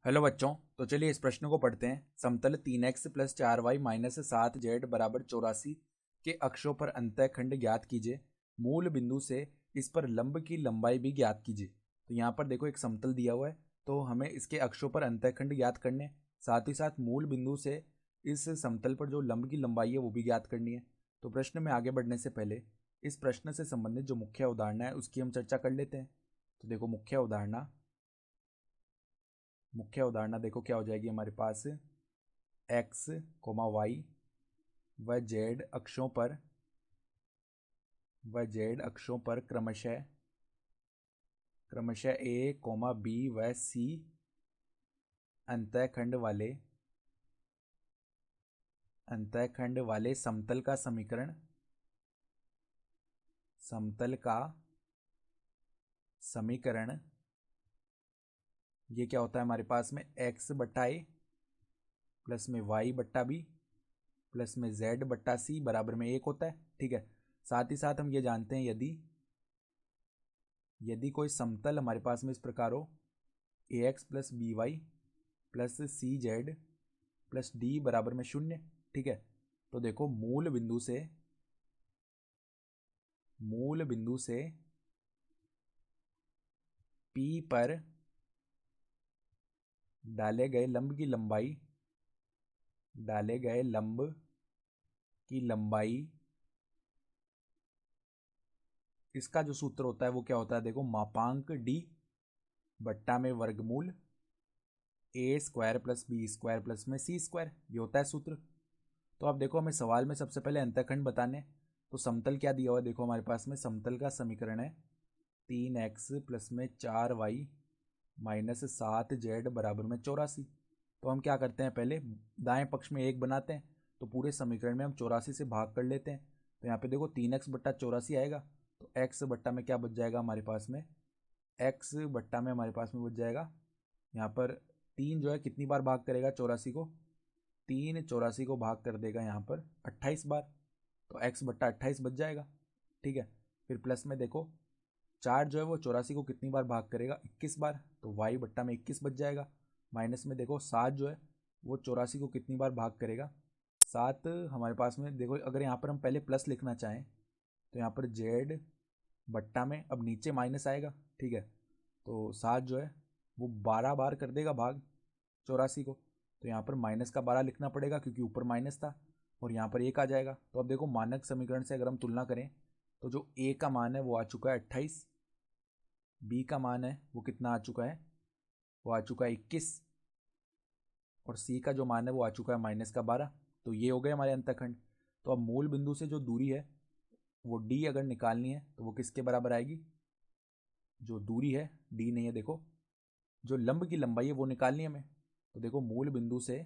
Hello बच्चों, तो चलिए इस प्रश्न को पढ़ते हैं। समतल 3x plus 4y minus 7z बराबर 84 के अक्षों पर अंतःखंड ज्ञात कीजिए। मूल बिंदु से इस पर लंब की लंबाई भी ज्ञात कीजिए। तो यहाँ पर देखो एक समतल दिया हुआ है, तो हमें इसके अक्षों पर अंतःखंड ज्ञात करने, साथ ही साथ मूल बिंदु से इस समतल पर जो लंब की लंबाई है वो भी ज्ञात करनी है। तो प्रश्न में आगे बढ़ने से पहले इस प्रश्न से संबंधित जो मुख्य अवधारणा है उसकी हम चर्चा कर लेते हैं। तो देखो मुख्य अवधारणा देखो क्या हो जाएगी हमारे पास। एक्स कोमा वाई व जेड अक्षों पर क्रमशः ए कोमा बी व सी अंतःखंड वाले समतल का समीकरण ये क्या होता है हमारे पास में एक्स बट्टा ए प्लस में वाई बट्टा बी प्लस में जेड बट्टा सी बराबर में 1 होता है। ठीक है, साथ ही साथ हम ये जानते हैं यदि कोई समतल हमारे पास में इस प्रकार हो A X plus B Y plus C Z plus D बराबर में 0। ठीक है, तो देखो मूल बिंदु से पी पर डाले गए लंब की लंबाई इसका जो सूत्र होता है वो क्या होता है। देखो मापांक डी बट्टा में वर्गमूल A square plus B square plus में सी स्क्वायर, ये होता है सूत्र। तो अब देखो हमें सवाल में सबसे पहले अंतःखंड बताने, तो समतल क्या दिया हुआ है। देखो हमारे पास में समतल का समीकरण है 3x प्लस में 4y माइनस 7z बराबर में 84। तो हम क्या करते हैं, पहले दाएं पक्ष में 1 बनाते हैं, तो पूरे समीकरण में हम 84 से भाग कर लेते हैं। तो यहाँ पे देखो 3x बट्टा 84 आएगा, तो x बट्टा में क्या बच जाएगा हमारे पास में, x बट्टा में हमारे पास में बच जाएगा यहाँ पर 3 जो है कितनी बार भाग करेगा 84 को, 3 84 को भाग कर देगा यहाँ पर 28 बार, तो x बट्टा 28 बच जाएगा। ठीक है, फिर प्लस में देखो 4 जो है वो 84 को कितनी बार भाग करेगा 21 बार, तो y बट्टा में 21 बच जाएगा। माइनस में देखो 7 जो है वो 84 को कितनी बार भाग करेगा 7। हमारे पास में देखो अगर यहाँ पर हम पहले प्लस लिखना चाहें तो यहाँ पर z बट्टा में अब नीचे माइनस आएगा। ठीक है, तो 7 जो है वो 12 बार कर देगा भाग 84 को, तो यहाँ पर माइनस का 12 लिखना पड़ेगा क्योंकि ऊपर माइनस था, और यहाँ पर 1 आ जाएगा। तो अब देखो मानक समीकरण से अगर हम तुलना करें तो जो a का मान है वो आ चुका है 28, b का मान है वो कितना आ चुका है, वो आ चुका है 21, और c का जो मान है वो आ चुका है माइनस का 12। तो ये हो गए हमारे अंतःखंड। तो अब मूल बिंदु से जो दूरी है वो d अगर निकालनी है तो वो किसके बराबर आएगी, जो दूरी है d नहीं है, देखो जो लंब की लंबाई है वो निकालनी है हमें। तो देखो मूल बिंदु से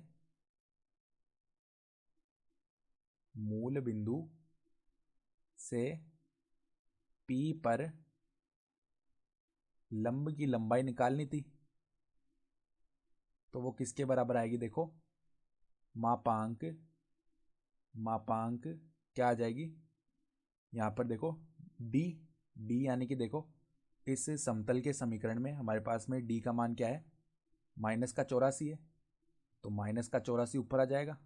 P पर लंब की लंबाई निकालनी थी, तो वो किसके बराबर आएगी। देखो मापांक क्या आ जाएगी यहाँ पर, देखो डी यानी कि देखो इस समतल के समीकरण में हमारे पास में डी का मान क्या है, माइनस का 84 है, तो माइनस का 84 ऊपर आ जाएगा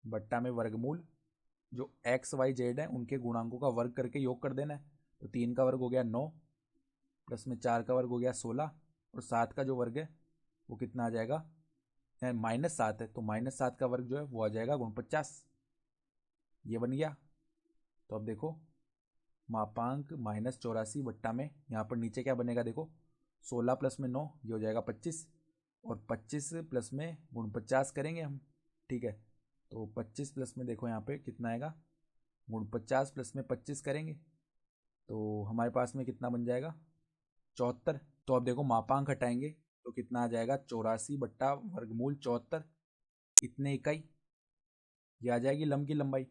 बट्टा में वर्गमूल जो एक्स वाई जेड है उनके गुणांकों का वर्ग करके योग कर देना है। तो 3 का वर्ग हो गया 9 प्लस में 4 का वर्ग हो गया 16, और 7 का जो वर्ग है वो कितना आ जाएगा, -7 है, तो -7 का वर्ग जो है वो आ जाएगा 49, ये बन गया। तो अब देखो मापांक -84 बट्टा में यहाँ पर नीचे क्या बनेगा, देखो 16 प्लस में 9 ये हो जाएगा 25, और 25 प्लस में 49 करेंगे हम। ठीक है, तो 25 प्लस में देखो यहाँ पे कितना आएगा, 49 प्लस में 25 करेंगे तो हमारे पास में कितना बन जाएगा 74। तो अब देखो मापांक हटाएंगे तो कितना आ जाएगा 84 बट्टा वर्गमूल 74, इतने इकाई, ये आ जाएगी लंब की लंबाई।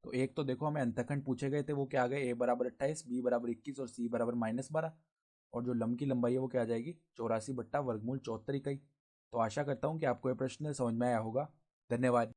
तो एक तो देखो हमें अंतःखंड पूछे गए थे वो क्या आ गए, a बराबर 28, b बराबर 21 और c बराबर -12, और जो लंब की लंबाई है वो क्या आ जाएगी 84 बट्टा वर्गमूल 74 इकाई। तो आशा करता हूँ कि आपको ये प्रश्न समझ में आया होगा। धन्यवाद।